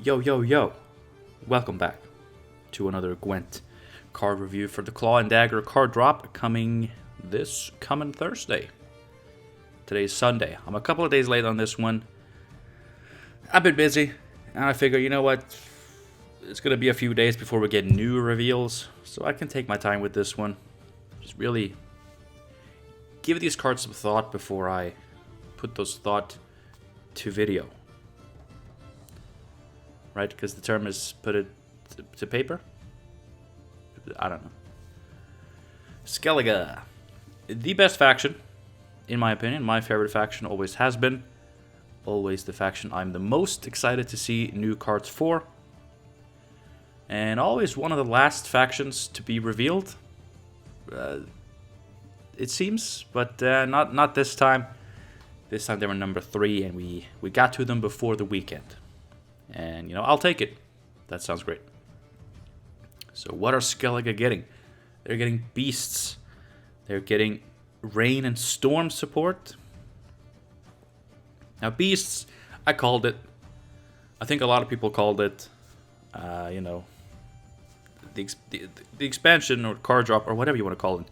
Yo, yo, yo. Welcome back to another Gwent card review for the Claw and Dagger card drop coming this coming Thursday. Today's Sunday. I'm a couple of days late on this one. I've been busy, and I figure, you know what? It's going to be a few days before we get new reveals, so I can take my time with this one. Just really give these cards some thought before I put those thought to video. Right, because the term is put it to paper? I don't know. Skellige. The best faction, in my opinion. My favorite faction always has been. Always the faction I'm the most excited to see new cards for. And always one of the last factions to be revealed. It seems, but not this time. This time they were number 3, and we got to them before the weekend. And, you know, I'll take it. That sounds great. So what are Skellige getting? They're getting beasts. They're getting rain and storm support. Now, beasts, I called it. I think a lot of people called it, you know, the expansion or card drop or whatever you want to call it.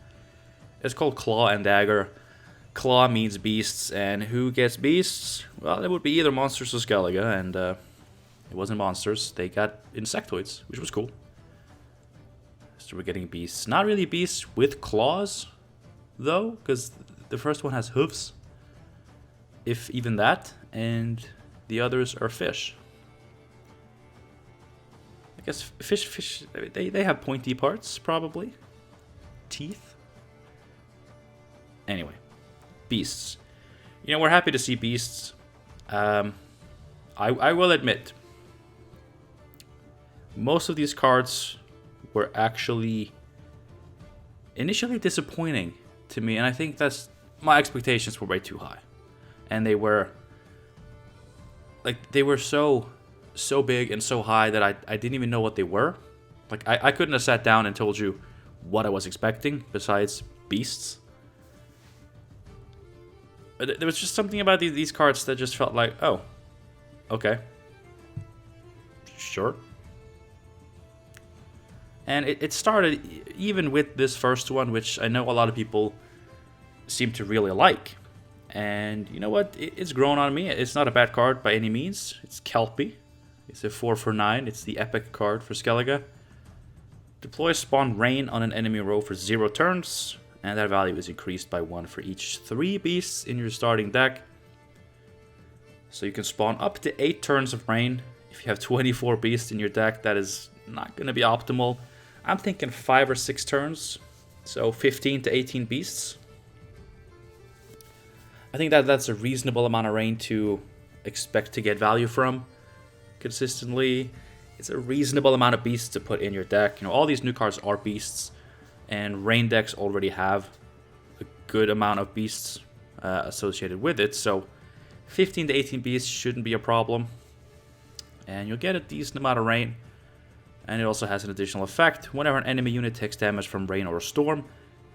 It's called Claw and Dagger. Claw means beasts, and who gets beasts? Well, it would be either monsters or Skellige, and it wasn't monsters. They got insectoids, which was cool. So we're getting beasts. Not really beasts with claws, though, because the first one has hooves, if even that, and the others are fish. I guess fish, they have pointy parts, probably. Teeth. Anyway, beasts. You know, we're happy to see beasts. I will admit, most of these cards were actually initially disappointing to me, and I think that's my expectations were way too high. And they were so big and so high that I didn't even know what they were. Like I couldn't have sat down and told you what I was expecting besides beasts. But there was just something about these cards that just felt like, oh, okay, sure. And it started even with this first one, which I know a lot of people seem to really like. And you know what? It's grown on me. It's not a bad card by any means. It's Kelpie. It's a 4/9. It's the epic card for Skellige. Deploy Spawn Rain on an enemy row for 0 turns. And that value is increased by 1 for each 3 beasts in your starting deck. So you can spawn up to 8 turns of Rain. If you have 24 beasts in your deck, that is not going to be optimal. I'm thinking 5 or 6 turns, so 15 to 18 beasts. I think that's a reasonable amount of rain to expect to get value from consistently. It's a reasonable amount of beasts to put in your deck. You know, all these new cards are beasts, and rain decks already have a good amount of beasts associated with it. So 15 to 18 beasts shouldn't be a problem, and you'll get a decent amount of rain. And it also has an additional effect. Whenever an enemy unit takes damage from rain or a storm,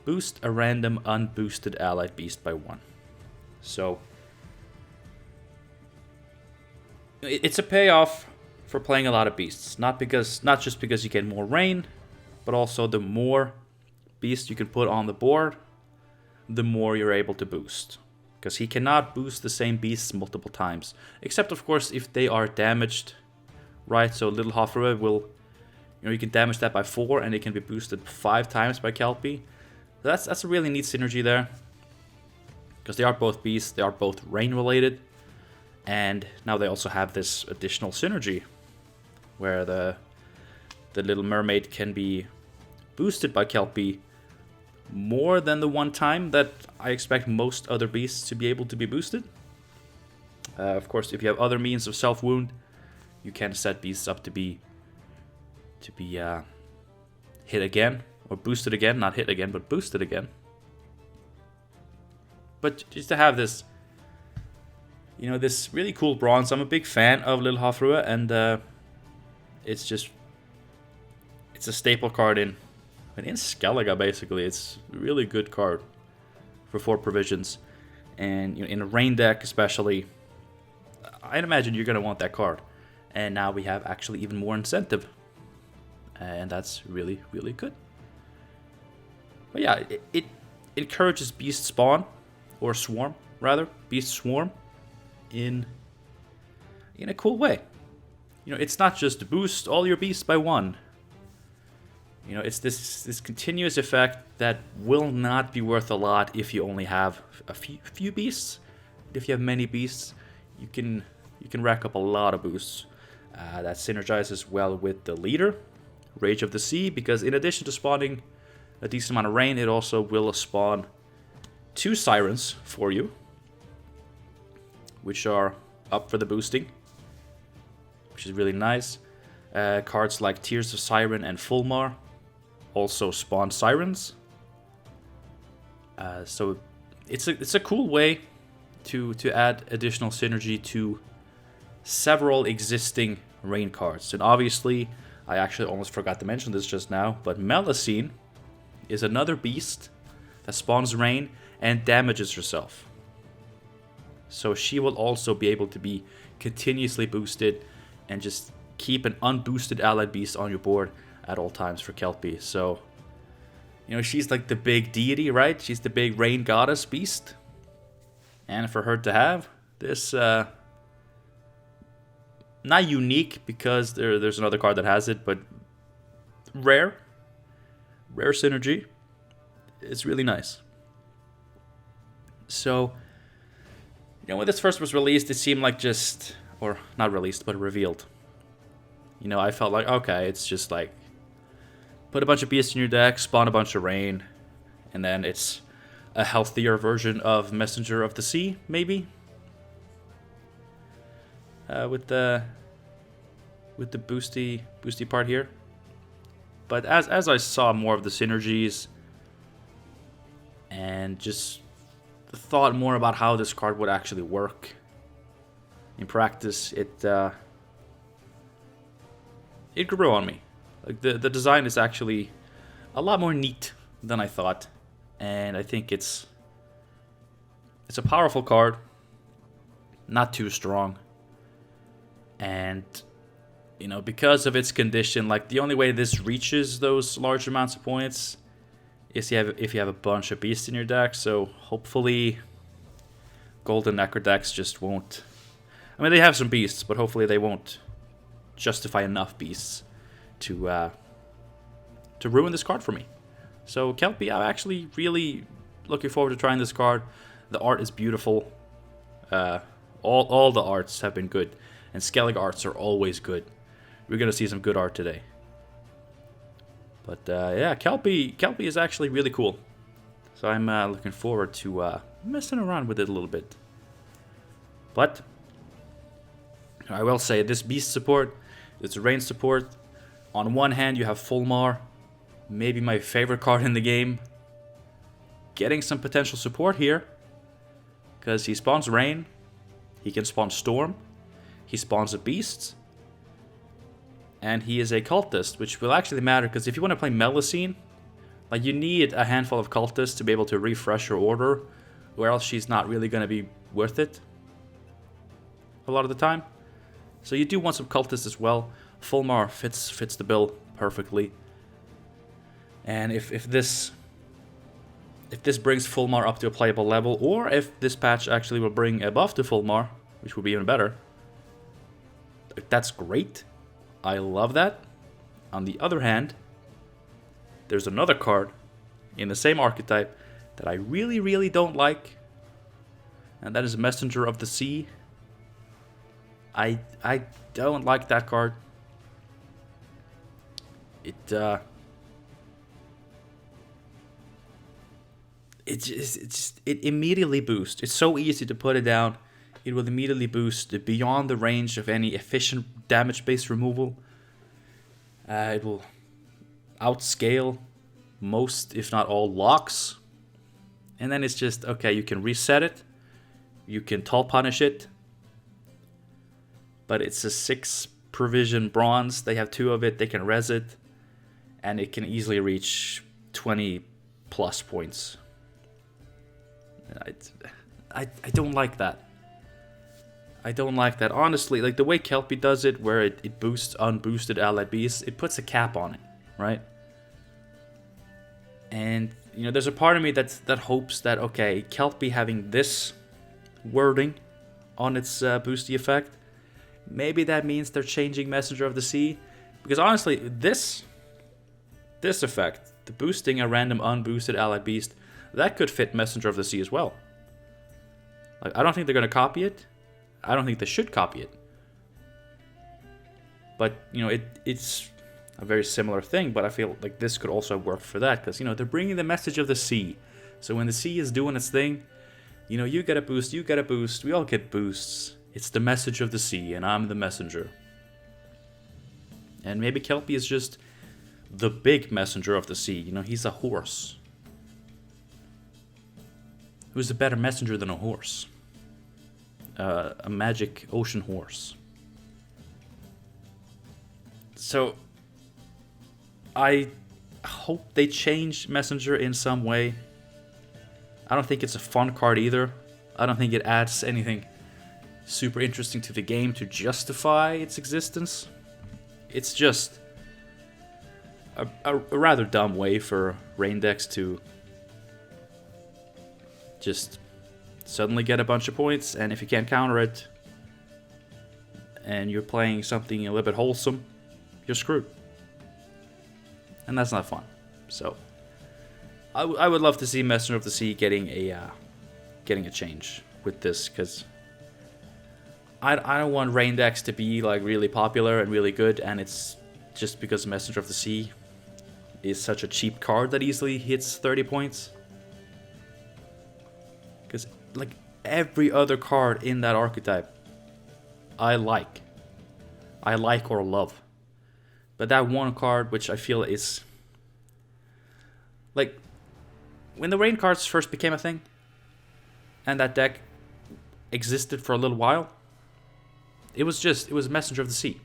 boost a random unboosted allied beast by 1. So it's a payoff for playing a lot of beasts. Not just because you get more rain, but also the more beasts you can put on the board, the more you're able to boost. Because he cannot boost the same beasts multiple times. Except, of course, if they are damaged. Right, so Little Hofrua will... You know, you can damage that by 4, and it can be boosted 5 times by Kelpie. That's a really neat synergy there. Because they are both beasts, they are both rain-related. And now they also have this additional synergy. Where the Little Mermaid can be boosted by Kelpie more than the one time that I expect most other beasts to be able to be boosted. Of course, if you have other means of self-wound, you can set beasts up to be hit again, or boosted again, not hit again, but boosted again. But just to have this, you know, this really cool bronze. I'm a big fan of Little Hofrua, and it's a staple card in Skellige, basically. It's a really good card for 4 provisions. And you know, in a rain deck especially, I'd imagine you're going to want that card. And now we have actually even more incentive. And that's really, really good. But yeah, it encourages beast spawn, or swarm, rather. Beast swarm in a cool way. You know, it's not just boost all your beasts by 1. You know, it's this continuous effect that will not be worth a lot if you only have a few beasts. If you have many beasts, you can rack up a lot of boosts. That synergizes well with the leader, Rage of the Sea, because in addition to spawning a decent amount of rain, it also will spawn 2 sirens for you, which are up for the boosting, which is really nice. Cards like Tears of Siren and Fulmar also spawn sirens. So it's a cool way to add additional synergy to several existing rain cards. And obviously, I actually almost forgot to mention this just now, but Melusine is another beast that spawns rain and damages herself. So she will also be able to be continuously boosted and just keep an unboosted allied beast on your board at all times for Kelpie. So, you know, she's like the big deity, right? She's the big rain goddess beast. And for her to have this, not unique because there's another card that has it, but rare synergy. It's really nice. So, you know, when this first was released, it seemed like just, or not released, but revealed. You know, I felt like, okay, it's just like, put a bunch of beasts in your deck, spawn a bunch of rain, and then it's a healthier version of Messenger of the Sea, maybe? With the boosty part here. But as I saw more of the synergies and just thought more about how this card would actually work in practice, it grew on me. Like the design is actually a lot more neat than I thought, and I think it's a powerful card, not too strong, and you know, because of its condition, like the only way this reaches those large amounts of points is if you have a bunch of beasts in your deck. So hopefully golden necro decks just won't, I mean, they have some beasts, but hopefully they won't justify enough beasts to ruin this card for me. So Kelpie, I'm actually really looking forward to trying this card. The art is beautiful. All the arts have been good, and Skellige arts are always good. We're gonna see some good art today. But yeah, Kelpie is actually really cool. So I'm looking forward to messing around with it a little bit. But I will say, this beast support, it's rain support. On one hand, you have Fulmar, maybe my favorite card in the game, getting some potential support here, because he spawns rain, he can spawn storm, he spawns a beast, and he is a cultist, which will actually matter, because if you want to play Melusine, like, you need a handful of cultists to be able to refresh your order, or else she's not really going to be worth it a lot of the time. So you do want some cultists as well. Fulmar fits the bill perfectly. And if this brings Fulmar up to a playable level, or if this patch actually will bring a buff to Fulmar, which would be even better, that's great. I love that. On the other hand, there's another card in the same archetype that I really, really don't like, and that is Messenger of the Sea. I don't like that card. It immediately boosts. It's so easy to put it down. It will immediately boost beyond the range of any efficient damage-based removal. It will outscale most, if not all, locks. And then it's just, okay, you can reset it. You can tall punish it. But it's a 6 provision bronze. They have 2 of it. They can res it. And it can easily reach 20 plus points. I don't like that. I don't like that. Honestly, like the way Kelpie does it, where it boosts unboosted allied beasts, it puts a cap on it, right? And, you know, there's a part of me that hopes that, okay, Kelpie having this wording on its boosty effect, maybe that means they're changing Messenger of the Sea. Because honestly, this effect, the boosting a random unboosted allied beast, that could fit Messenger of the Sea as well. Like, I don't think they're going to copy it. I don't think they should copy it. But, you know, it's a very similar thing, but I feel like this could also work for that, because, you know, they're bringing the message of the sea. So when the sea is doing its thing, you know, you get a boost, you get a boost, we all get boosts. It's the message of the sea, and I'm the messenger. And maybe Kelpie is just the big messenger of the sea. You know, he's a horse. Who's a better messenger than a horse? A magic ocean horse. So, I hope they change Messenger in some way. I don't think it's a fun card either. I don't think it adds anything super interesting to the game to justify its existence. It's just a rather dumb way for rain decks to just suddenly get a bunch of points, and if you can't counter it, and you're playing something a little bit wholesome, you're screwed. And that's not fun. So, I would love to see Messenger of the Sea getting a change with this, because I don't want rain decks to be like really popular and really good, and it's just because Messenger of the Sea is such a cheap card that easily hits 30 points. Because like every other card in that archetype, I like or love. But that one card, which I feel is like when the rain cards first became a thing, and that deck existed for a little while, it was Messenger of the Sea.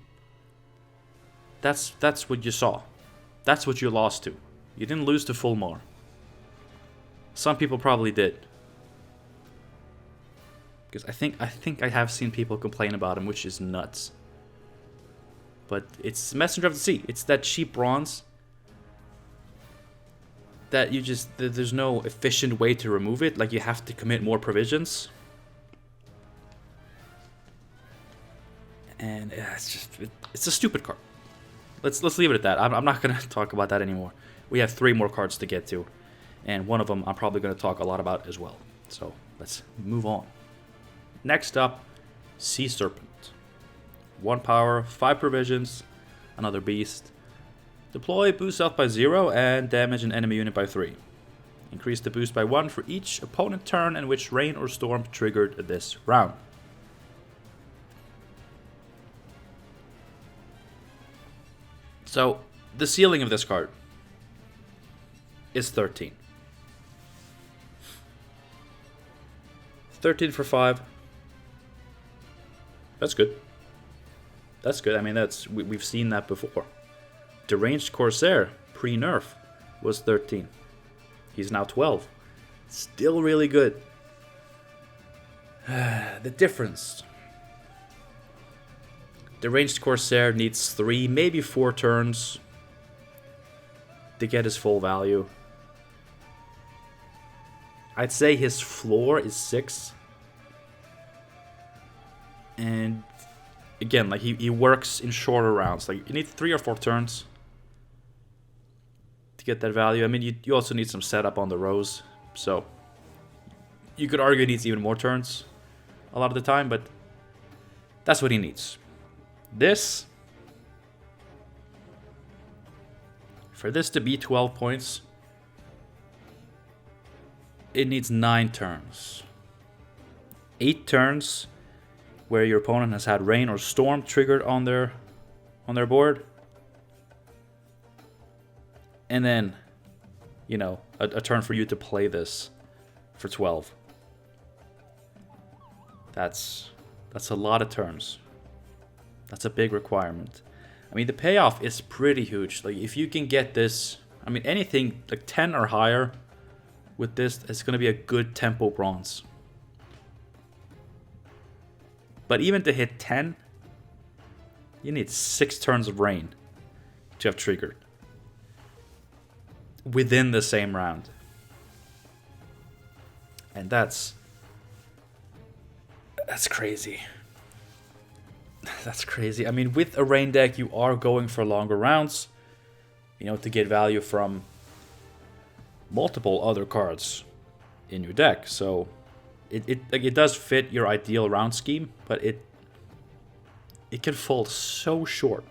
That's what you saw. That's what you lost to. You didn't lose to Fulmar. Some people probably did. Because I think I have seen people complain about him, which is nuts. But it's Messenger of the Sea. It's that cheap bronze that there's no efficient way to remove it. Like, you have to commit more provisions. And it's a stupid card. Let's leave it at that. I'm not going to talk about that anymore. We have 3 more cards to get to, and one of them I'm probably going to talk a lot about as well. So let's move on. Next up, Sea Serpent. 1 power, 5 provisions, another beast. Deploy, boost health by 0, and damage an enemy unit by 3. Increase the boost by 1 for each opponent turn in which rain or storm triggered this round. So, the ceiling of this card is 13. 13 for 5. That's good. That's good. I mean, we've seen that before. Deranged Corsair, pre-nerf, was 13. He's now 12. Still really good. The difference. Deranged Corsair needs 3, maybe 4 turns to get his full value. I'd say his floor is 6. And again, like he works in shorter rounds. Like, you need 3 or 4 turns to get that value. I mean, you also need some setup on the rows. So you could argue he needs even more turns a lot of the time, but that's what he needs. For this to be 12 points, it needs 9 turns. 8 turns where your opponent has had rain or storm triggered on their board. And then, you know, a turn for you to play this for 12. That's a lot of turns. That's a big requirement. I mean, the payoff is pretty huge. Like, if you can get this, I mean, anything like 10 or higher with this, it's going to be a good tempo bronze. But even to hit 10, you need 6 turns of rain to have triggered. Within the same round. And that's crazy. That's crazy. I mean, with a rain deck, you are going for longer rounds, you know, to get value from multiple other cards in your deck. So it does fit your ideal round scheme, but it can fall so short.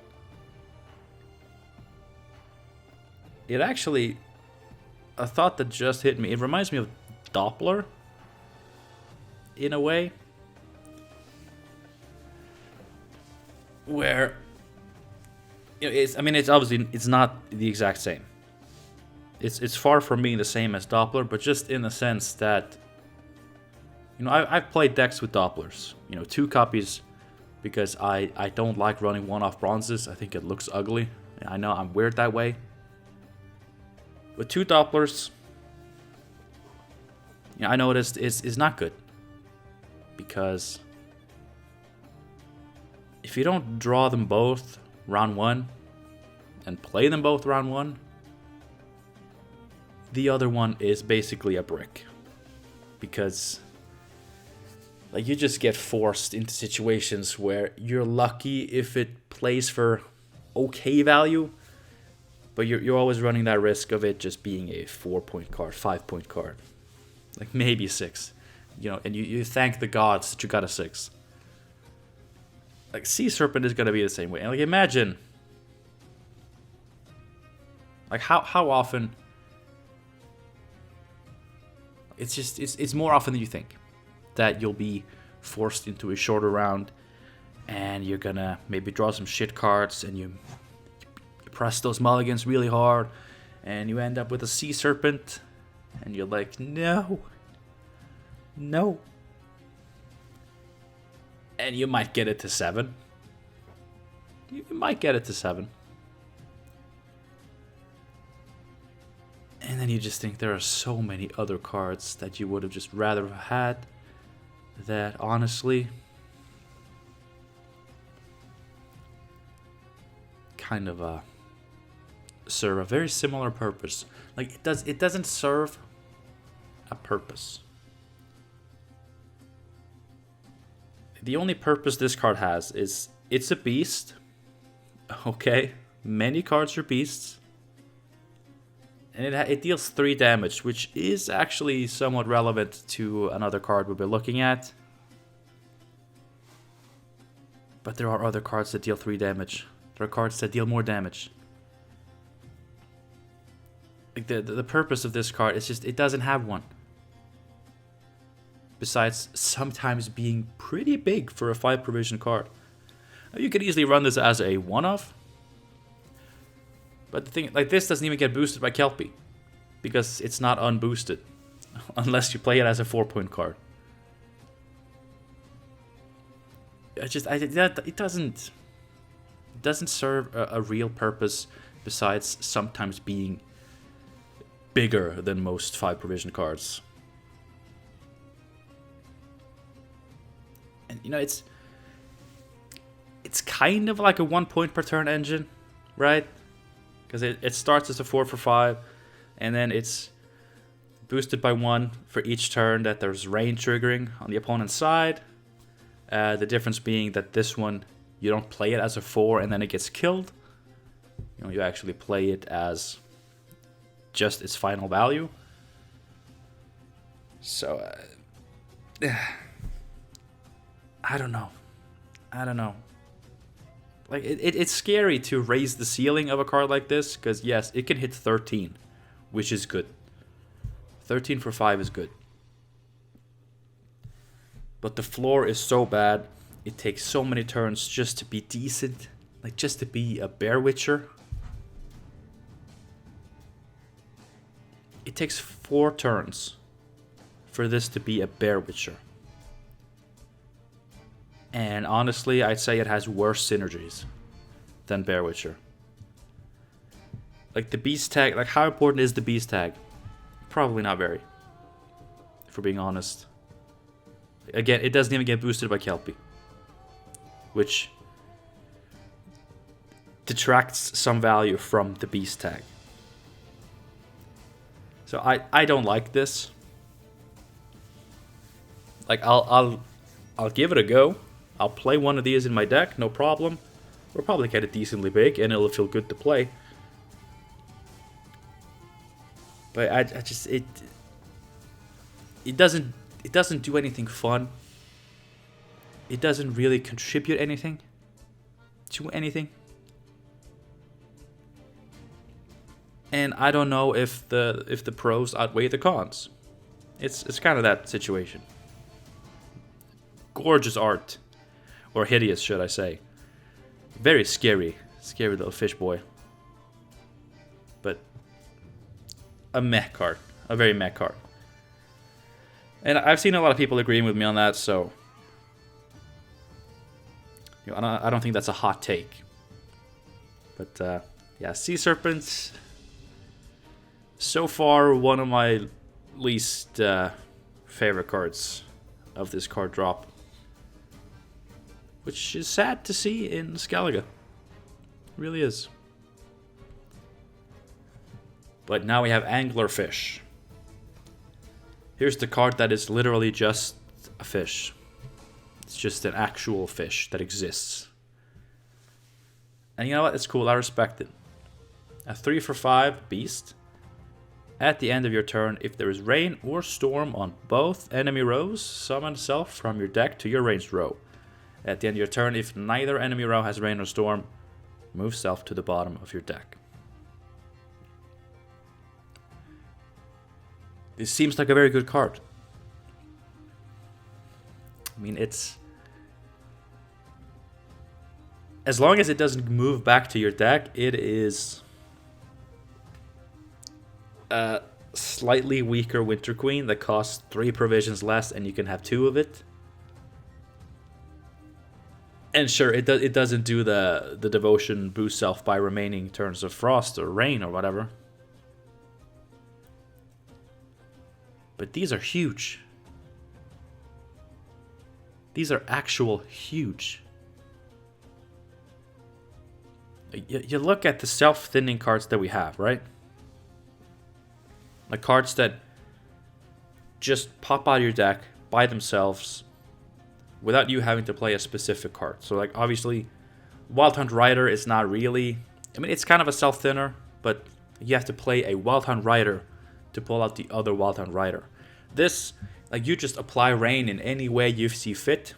It actually, a thought that just hit me, it reminds me of Doppler in a way, where, you know, it's obviously, it's not the exact same. It's far from being the same as Doppler, but just in the sense that, you know, I've played decks with Dopplers, you know, 2 copies, because I don't like running 1-off bronzes. I think it looks ugly. I know I'm weird that way. With 2 Dopplers, you know, I noticed is not good, because if you don't draw them both round 1 and play them both round 1, the other one is basically a brick. Because, like, you just get forced into situations where you're lucky if it plays for okay value, but you're always running that risk of it just being a 4-point card, 5-point card. Like, maybe 6. You know, and you thank the gods that you got a 6. Like, Sea Serpent is going to be the same way. And, like, imagine, like, how often, it's more often than you think that you'll be forced into a shorter round, and you're going to maybe draw some shit cards, and you press those mulligans really hard, and you end up with a Sea Serpent, and you're like, no. And you might get it to 7. You might get it to 7. And then you just think there are so many other cards that you would have just rather had, that honestly kind of serve a very similar purpose. Like, it doesn't serve a purpose. The only purpose this card has is it's a beast. Okay, many cards are beasts. And it deals 3 damage, which is actually somewhat relevant to another card we'll be looking at. But there are other cards that deal 3 damage. There are cards that deal more damage. Like, the purpose of this card is just, it doesn't have one. Besides sometimes being pretty big for a 5 provision card. You could easily run this as a 1-off. But the thing, like, this doesn't even get boosted by Kelpie, because it's not unboosted unless you play it as a 4-point card. It doesn't serve a real purpose besides sometimes being bigger than most 5 provision cards. And, you know, it's kind of like a 1-point per turn engine, right? Because it starts as a 4 for 5, and then it's boosted by 1 for each turn that there's rain triggering on the opponent's side. The difference being that this one, you don't play it as a 4 and then it gets killed. You know, you actually play it as just its final value. So, I don't know. Like, it's scary to raise the ceiling of a card like this, because yes, it can hit 13, which is good. 13 for 5 is good. But the floor is so bad, it takes so many turns just to be decent, like just to be a Bear Witcher. It takes 4 turns for this to be a Bear Witcher. And honestly, I'd say it has worse synergies than Bear Witcher. Like, the Beast tag, like, how important is the Beast tag? Probably not very, if we're being honest. Again, it doesn't even get boosted by Kelpie. which detracts some value from the beast tag. So I don't like this. Like I'll give it a go. I'll play one of these in my deck, no problem. We'll probably get it decently big and it'll feel good to play. But I just it doesn't do anything fun. It doesn't really contribute anything to anything. And I don't know if the pros outweigh the cons. It's kind of that situation. Gorgeous art, or hideous, should I say? Very scary little fish boy. But a meh card, a very meh card. And I've seen a lot of people agreeing with me on that, so I don't think that's a hot take. But yeah, Sea Serpent. So far, one of my least favorite cards of this card drop. Which is sad to see in Skellige. Really is. But now we have Anglerfish. Here's the card that is literally just a fish. It's just an actual fish that exists. And you know what? It's cool. I respect it. A 3/5 beast. At the end of your turn, if there is rain or storm on both enemy rows, summon self from your deck to your ranged row. At the end of your turn, if neither enemy row has rain or storm, move self to the bottom of your deck. This seems like a very good card. I mean, it's... As long as it doesn't move back to your deck, it is... a slightly weaker Winter Queen that costs 3 provisions less and you can have 2 of it. And sure, it doesn't do the devotion boost self by remaining turns of frost or rain or whatever. But these are huge. These are actual huge. You look at the self-thinning cards that we have, right? Like cards that just pop out of your deck by themselves without you having to play a specific card. So like obviously Wild Hunt Rider is not really... I mean, it's kind of a self-thinner, but you have to play a Wild Hunt Rider to pull out the other Wild Hunt Rider. This, like you just apply rain in any way you see fit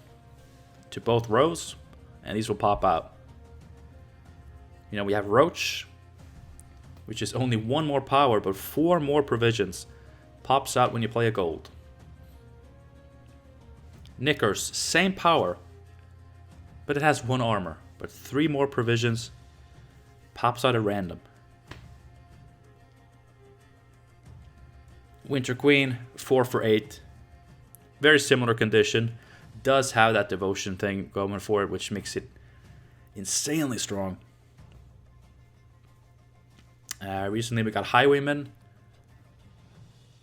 to both rows, and these will pop out. You know, we have Roach, which is only 1 more power, but 4 more provisions. Pops out when you play a gold. Knickers, same power, but it has 1 armor, but 3 more provisions. Pops out at random. Winter Queen, 4 for 8. Very similar condition. Does have that devotion thing going for it, which makes it insanely strong. Recently we got Highwayman.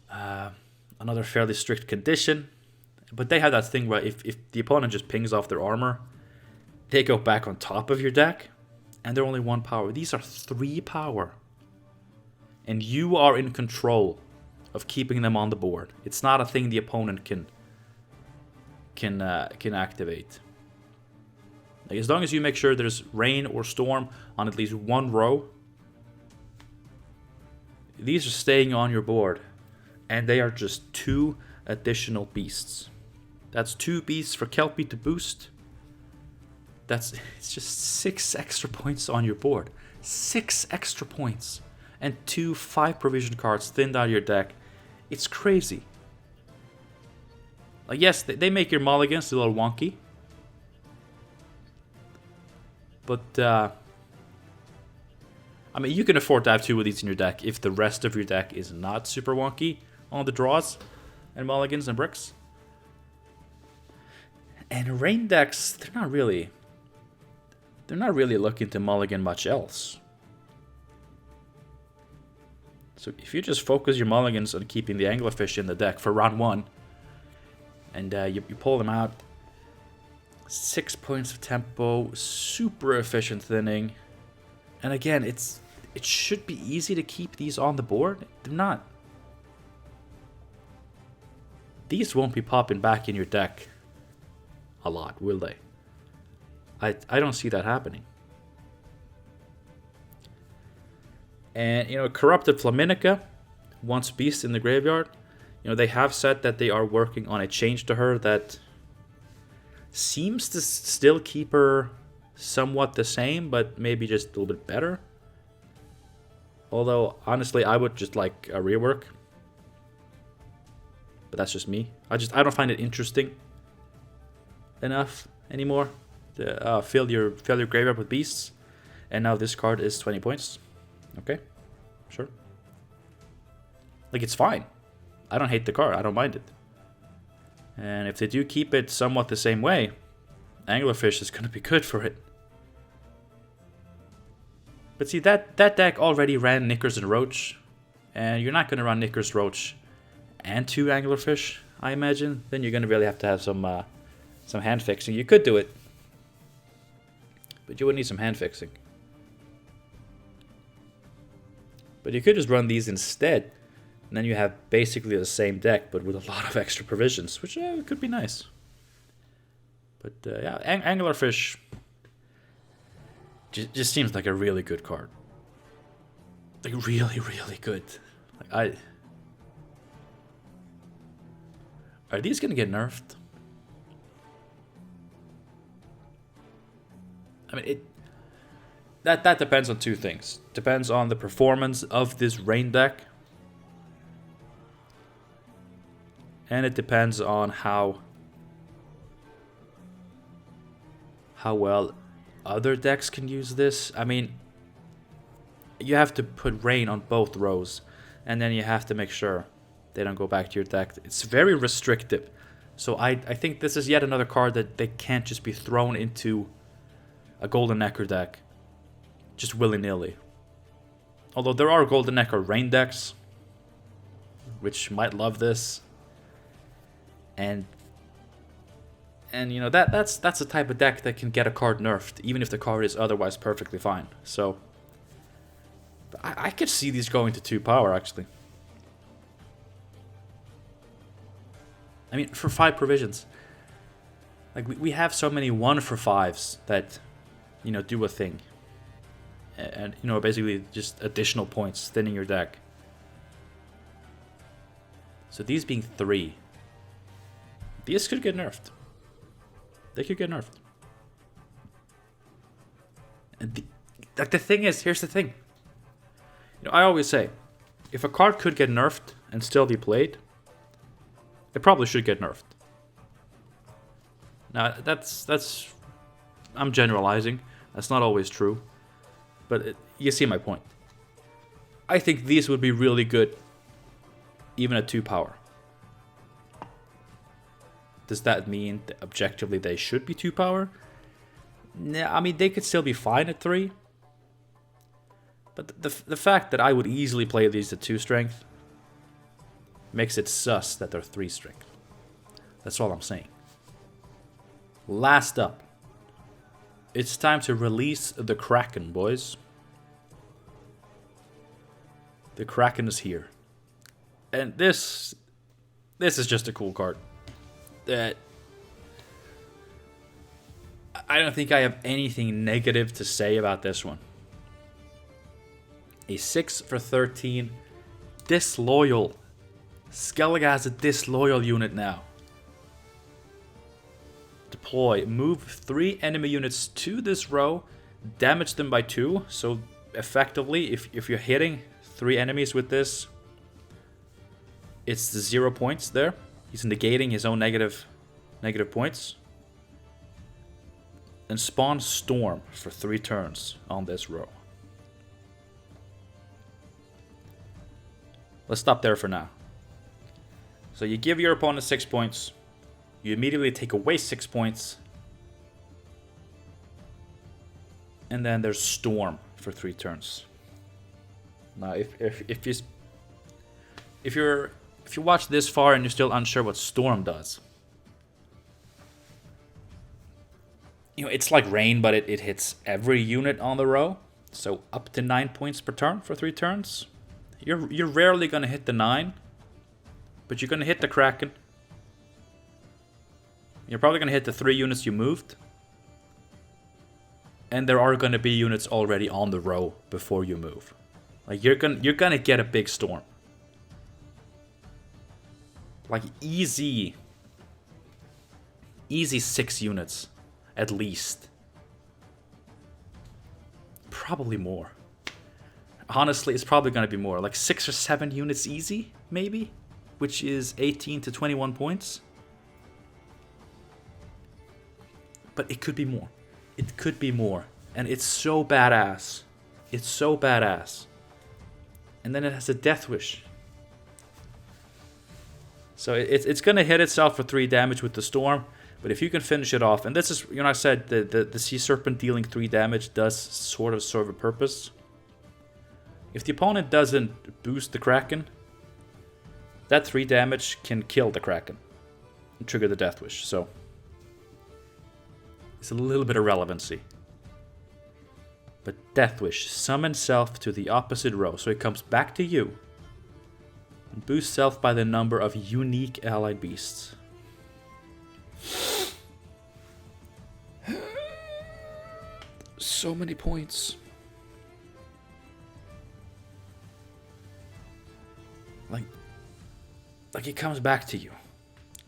Another fairly strict condition. But they have that thing where if the opponent just pings off their armor, they go back on top of your deck. And they're only 1 power. These are 3 power. And you are in control of keeping them on the board. It's not a thing the opponent can activate. Like, as long as you make sure there's rain or storm on at least 1 row, these are staying on your board, and they are just 2 additional beasts. That's 2 beasts for Kelpie to boost. It's just 6 extra points on your board. 6 extra points. And 2 5 provision cards thinned out of your deck. It's crazy. Like, yes, they make your mulligans a little wonky. But, I mean, you can afford to have 2 of these in your deck if the rest of your deck is not super wonky on the draws and mulligans and bricks. And rain decks, they're not really looking to mulligan much else. So if you just focus your mulligans on keeping the Anglerfish in the deck for round 1, and you pull them out, 6 points of tempo, super efficient thinning. And again, it should be easy to keep these on the board. They're not. These won't be popping back in your deck a lot, will they? I don't see that happening. And, you know, Corrupted Flaminica, once beast in the graveyard, you know, they have said that they are working on a change to her that seems to still keep her somewhat the same, but maybe just a little bit better. Although, honestly, I would just like a rework. But that's just me. I don't find it interesting enough anymore to fill your graveyard with beasts. And now this card is 20 points. Okay, sure. Like, it's fine. I don't hate the card. I don't mind it. And if they do keep it somewhat the same way, Anglerfish is going to be good for it. But see, that deck already ran Knickers and Roach. And you're not going to run Knickers, Roach, and 2 Anglerfish, I imagine. Then you're going to really have to have some hand fixing. You could do it, but you would need some hand fixing. But you could just run these instead, and then you have basically the same deck, but with a lot of extra provisions, which could be nice. But yeah, Anglerfish just seems like a really good card. Like, really, really good. Like, are these gonna get nerfed? I mean, that depends on 2 things. Depends on the performance of this rain deck, and it depends on how well other decks can use this. I mean, you have to put rain on both rows, and then you have to make sure they don't go back to your deck. It's very restrictive. So I think this is yet another card that they can't just be thrown into a Golden Necker deck just willy-nilly. Although there are Golden Necker rain decks, which might love this. And you know, that's the type of deck that can get a card nerfed, even if the card is otherwise perfectly fine. So I could see these going to 2 power, actually. I mean, for 5 provisions. Like, we have so many 1-for-5s that, you know, do a thing. And, you know, basically just additional points thinning your deck. So these being 3. These could get nerfed. They could get nerfed. And the thing is, here's the thing. You know, I always say, if a card could get nerfed and still be played, it probably should get nerfed. Now, that's I'm generalizing. That's not always true. But you see my point. I think these would be really good, even at 2 power. Does that mean that objectively they should be 2 power? Nah, I mean, they could still be fine at 3. But the fact that I would easily play these at 2 strength makes it sus that they're 3 strength. That's all I'm saying. Last up, it's time to release the Kraken, boys. The Kraken is here. And this is just a cool card. That I don't think I have anything negative to say about this one. A 6-for-13 disloyal. Skellige has a disloyal unit now. Deploy. Move 3 enemy units to this row. Damage them by 2. So effectively, if you're hitting 3 enemies with this, it's the 0 points there. He's negating his own negative points. And spawn Storm for 3 turns on this row. Let's stop there for now. So you give your opponent 6 points. You immediately take away 6 points. And then there's Storm for 3 turns. Now, if you watch this far and you're still unsure what Storm does, You know, it's like rain, but it hits every unit on the row. So up to 9 points per turn for 3 turns. You're rarely gonna hit the 9, but you're gonna hit the Kraken. You're probably gonna hit the 3 units you moved. And there are gonna be units already on the row before you move. Like you're gonna get a big storm. Like easy 6 units at least. Probably more. Honestly, it's probably gonna be more. Like 6 or 7 units easy, maybe, which is 18 to 21 points. But it could be more. It could be more. And it's so badass. It's so badass. And then it has a Death Wish. So it's going to hit itself for 3 damage with the Storm. But if you can finish it off, and this is, you know, I said the Sea Serpent dealing 3 damage does sort of serve a purpose. If the opponent doesn't boost the Kraken, that 3 damage can kill the Kraken and trigger the Death Wish. So it's a little bit of relevancy. But Death Wish, summon self to the opposite row, so it comes back to you. And boosts self by the number of unique allied beasts. So many points. Like it comes back to you.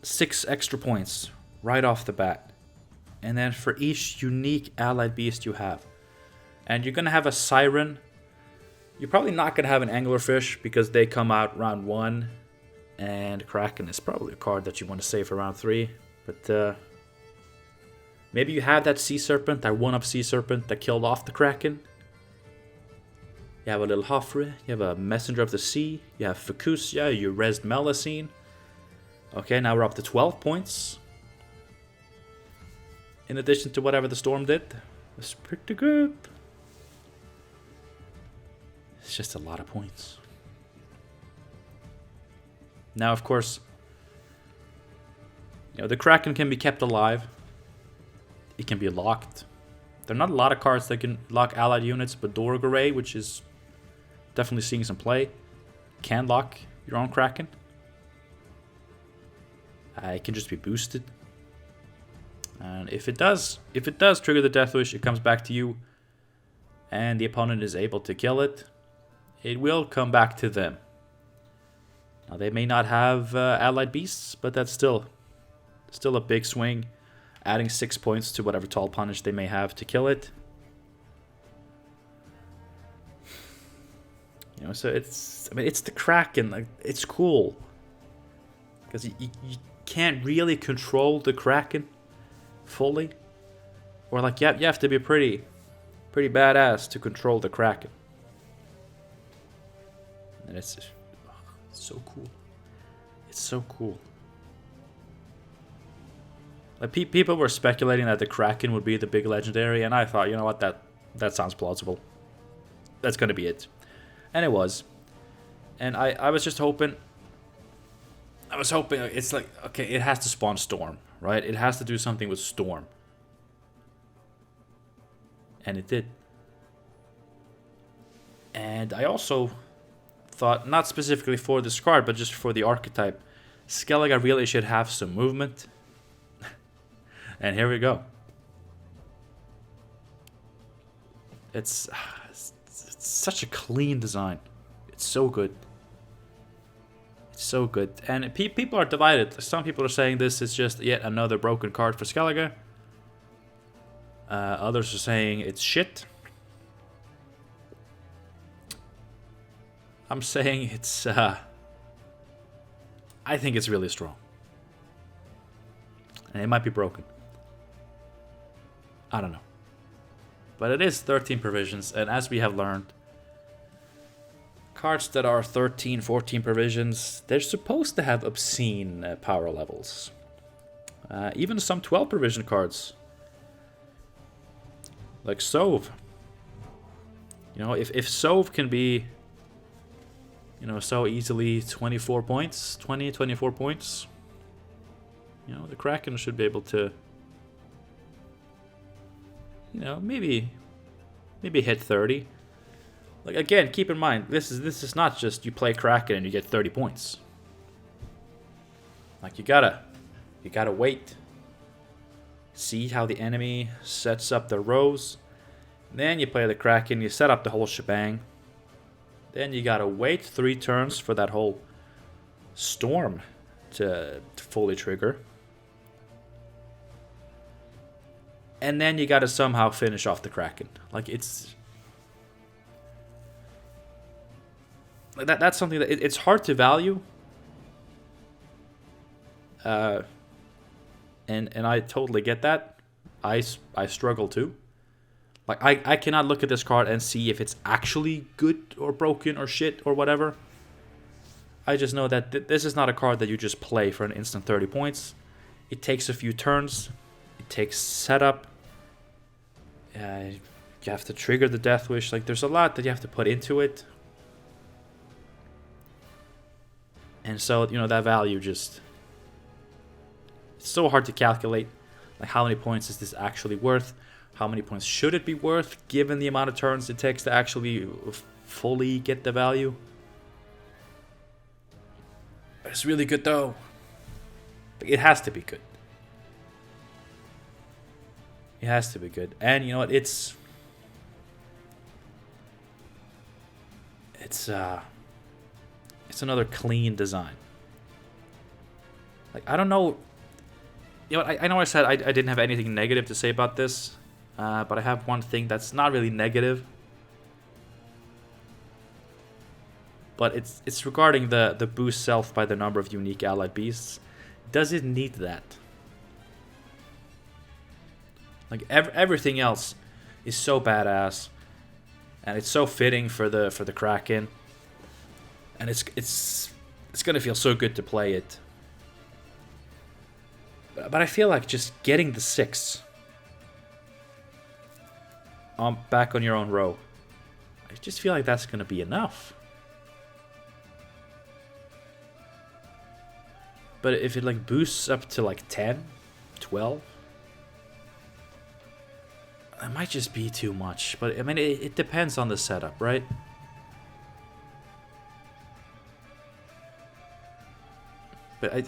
6 extra points right off the bat. And then for each unique allied beast you have. And you're going to have a Siren. You're probably not going to have an Anglerfish because they come out round 1. And Kraken is probably a card that you want to save for round 3. But maybe you have that Sea Serpent, that 1-up Sea Serpent that killed off the Kraken. You have a little Hofre, you have a Messenger of the Sea, you have Fukusia, you resed Melusine. Okay, now we're up to 12 points. In addition to whatever the Storm did. That's pretty good. It's just a lot of points. Now, of course, you know, the Kraken can be kept alive. It can be locked. There are not a lot of cards that can lock allied units, but Dorgoray, which is definitely seeing some play, can lock your own Kraken. It can just be boosted. And if it does trigger the Death Wish, it comes back to you, and the opponent is able to kill it. It will come back to them. Now they may not have allied beasts, but that's still a big swing. Adding 6 points to whatever tall punish they may have to kill it. You know, so it's the Kraken. Like, it's cool because you can't really control the Kraken fully, or like you have to be pretty badass to control the Kraken. And it's just, it's so cool. It's so cool. Like people were speculating that the Kraken would be the big legendary, and I thought, you know what, that sounds plausible. That's gonna be it. And it was. And I was just hoping. I was hoping it's like, okay, it has to spawn Storm, right? It has to do something with Storm. And it did. And I also thought, not specifically for this card, but just for the archetype, Skellige really should have some movement. And here we go. It's such a clean design. It's so good. It's so good. And people are divided. Some people are saying this is just yet another broken card for Skellige. Others are saying it's shit. I'm saying it's... I think it's really strong. And it might be broken. I don't know. But it is 13 provisions, and as we have learned, cards that are 13, 14 provisions, they're supposed to have obscene power levels. Even some 12 provision cards, like Sove. You know, if Sove can be, you know, so easily 24 points, 20, 24 points, you know, the Kraken should be able to you know, maybe hit 30. Like, again, keep in mind, this is not just you play Kraken and you get 30 points. Like, you gotta wait. See how the enemy sets up their rows. Then you play the Kraken, you set up the whole shebang. Then you gotta wait 3 turns for that whole storm to fully trigger. And then you gotta somehow finish off the Kraken. Like, it's... That's something that it's hard to value. And I totally get that. I struggle too. Like, I cannot look at this card and see if it's actually good or broken or shit or whatever. I just know that this is not a card that you just play for an instant 30 points. It takes a few turns. It takes setup. You have to trigger the Death Wish. Like, there's a lot that you have to put into it. And so, you know, that value just... It's so hard to calculate. Like, how many points is this actually worth? How many points should it be worth, given the amount of turns it takes to actually fully get the value? It's really good, though. It has to be good. It has to be good. And, you know what, it's another clean design. Like, I don't know. You know what, I know I said I didn't have anything negative to say about this, but I have one thing that's not really negative. But it's regarding the boost self by the number of unique allied beasts. Does it need that? Like, everything else is so badass, and it's so fitting for the Kraken. And it's gonna feel so good to play it. But I feel like just getting the 6 back on your own row, I just feel like that's gonna be enough. But if it like boosts up to like 10, 12, that might just be too much. But I mean, it depends on the setup, right? But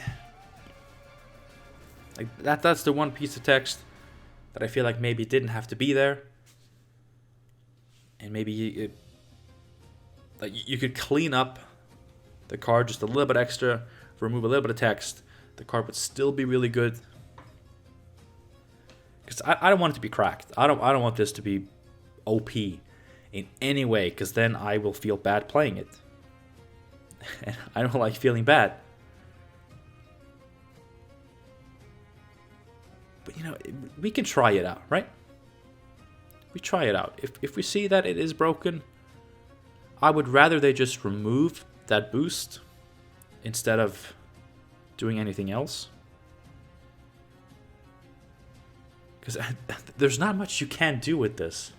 that's the one piece of text that I feel like maybe didn't have to be there, and maybe you could clean up the card just a little bit extra, remove a little bit of text. The card would still be really good. Because I don't want it to be cracked. I don't want this to be OP in any way, because then I will feel bad playing it. And I don't like feeling bad. But, you know, we can try it out, right? We try it out. If we see that it is broken, I would rather they just remove that boost instead of doing anything else. Because there's not much you can do with this.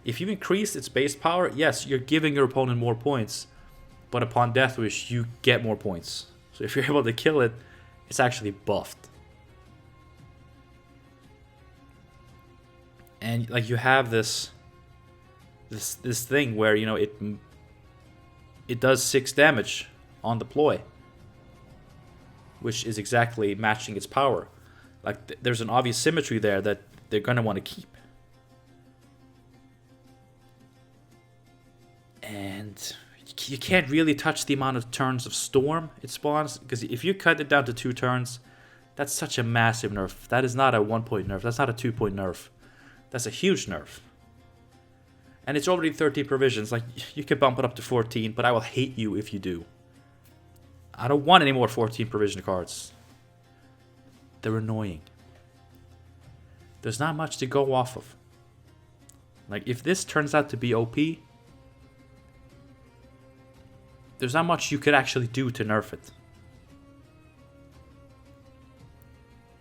If you increase its base power, yes, you're giving your opponent more points. But upon Death Wish, you get more points. So if you're able to kill it, it's actually buffed. And like, you have this thing where, you know, it does 6 damage on deploy, which is exactly matching its power. Like, there's an obvious symmetry there that they're gonna want to keep. And you can't really touch the amount of turns of Storm it spawns, because if you cut it down to 2 turns, that's such a massive nerf. That is not a 1-point nerf. That's not a 2-point nerf. That's a huge nerf. And it's already 13 provisions. Like, you could bump it up to 14, but I will hate you if you do. I don't want any more 14 provision cards. They're annoying. There's not much to go off of. Like, if this turns out to be OP, there's not much you could actually do to nerf it.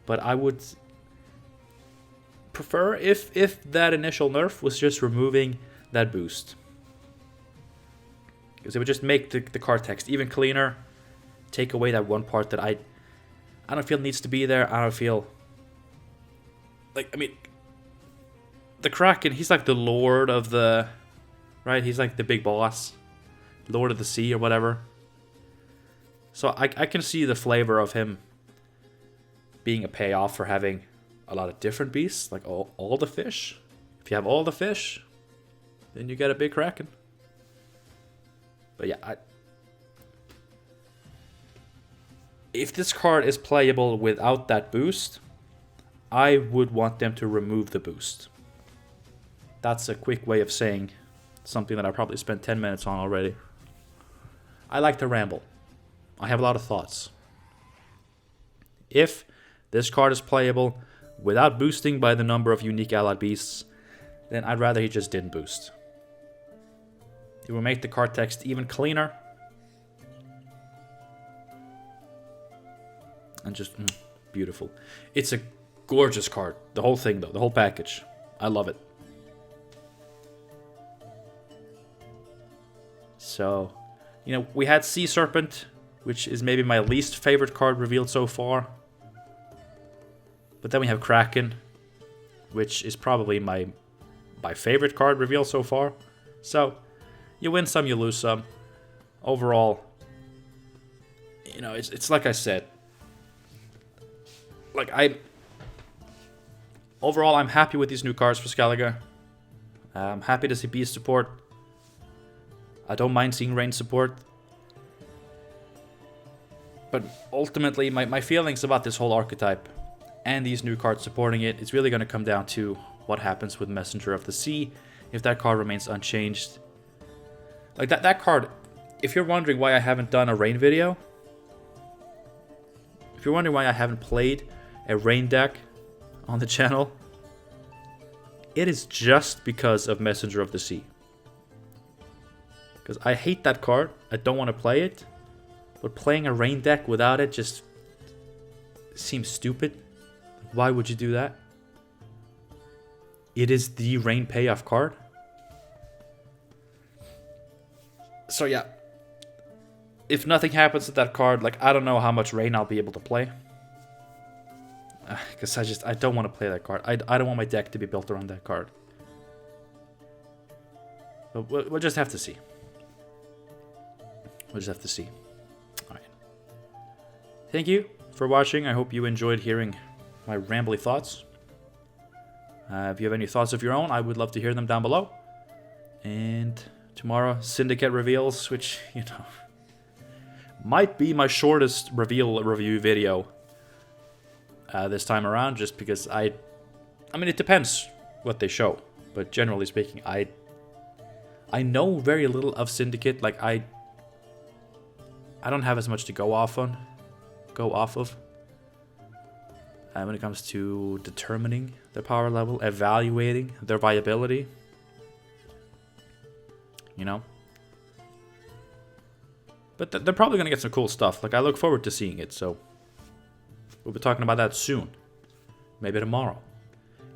But I would prefer if that initial nerf was just removing that boost. Because it would just make the card text even cleaner. Take away that one part that I don't feel needs to be there. I don't feel... Like, I mean... the Kraken, he's like the lord of the... Right? He's like the big boss. Lord of the sea or whatever. So I can see the flavor of him being a payoff for having a lot of different beasts. Like all the fish. If you have all the fish, then you get a big Kraken. But yeah, if this card is playable without that boost, I would want them to remove the boost. That's a quick way of saying something that I probably spent 10 minutes on already. I like to ramble. I have a lot of thoughts. If this card is playable without boosting by the number of unique allied beasts, then I'd rather he just didn't boost. It will make the card text even cleaner. And just beautiful. It's a gorgeous card. The whole thing though, the whole package. I love it. So, you know, we had Sea Serpent, which is maybe my least favorite card revealed so far. But then we have Kraken, which is probably my favorite card revealed so far. So, you win some, you lose some. Overall, you know, it's like I said. Like, overall, I'm happy with these new cards for Skellige. I'm happy to see beast support. I don't mind seeing range support. But ultimately, my feelings about this whole archetype and these new cards supporting it is really going to come down to what happens with Messenger of the Sea if that card remains unchanged. Like that card, if you're wondering why I haven't done a rain video, if you're wondering why I haven't played a rain deck on the channel, it is just because of Messenger of the Sea. Because I hate that card, I don't want to play it, but playing a rain deck without it just seems stupid. Why would you do that? It is the rain payoff card. So yeah, if nothing happens with that card, like I don't know how much rain I'll be able to play. Because I don't want to play that card. I don't want my deck to be built around that card. But we'll just have to see. We'll just have to see. Alright. Thank you for watching. I hope you enjoyed hearing my rambly thoughts. If you have any thoughts of your own, I would love to hear them down below. And tomorrow, Syndicate reveals, which, you know, might be my shortest reveal review video this time around, just because I mean, it depends what they show, but generally speaking, I know very little of Syndicate. Like I don't have as much to go off of when it comes to determining their power level, evaluating their viability, you know. But they're probably gonna get some cool stuff. Like I look forward to seeing it, so we'll be talking about that soon. Maybe tomorrow.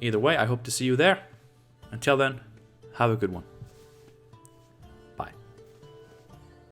Either way, I hope to see you there. Until then, have a good one.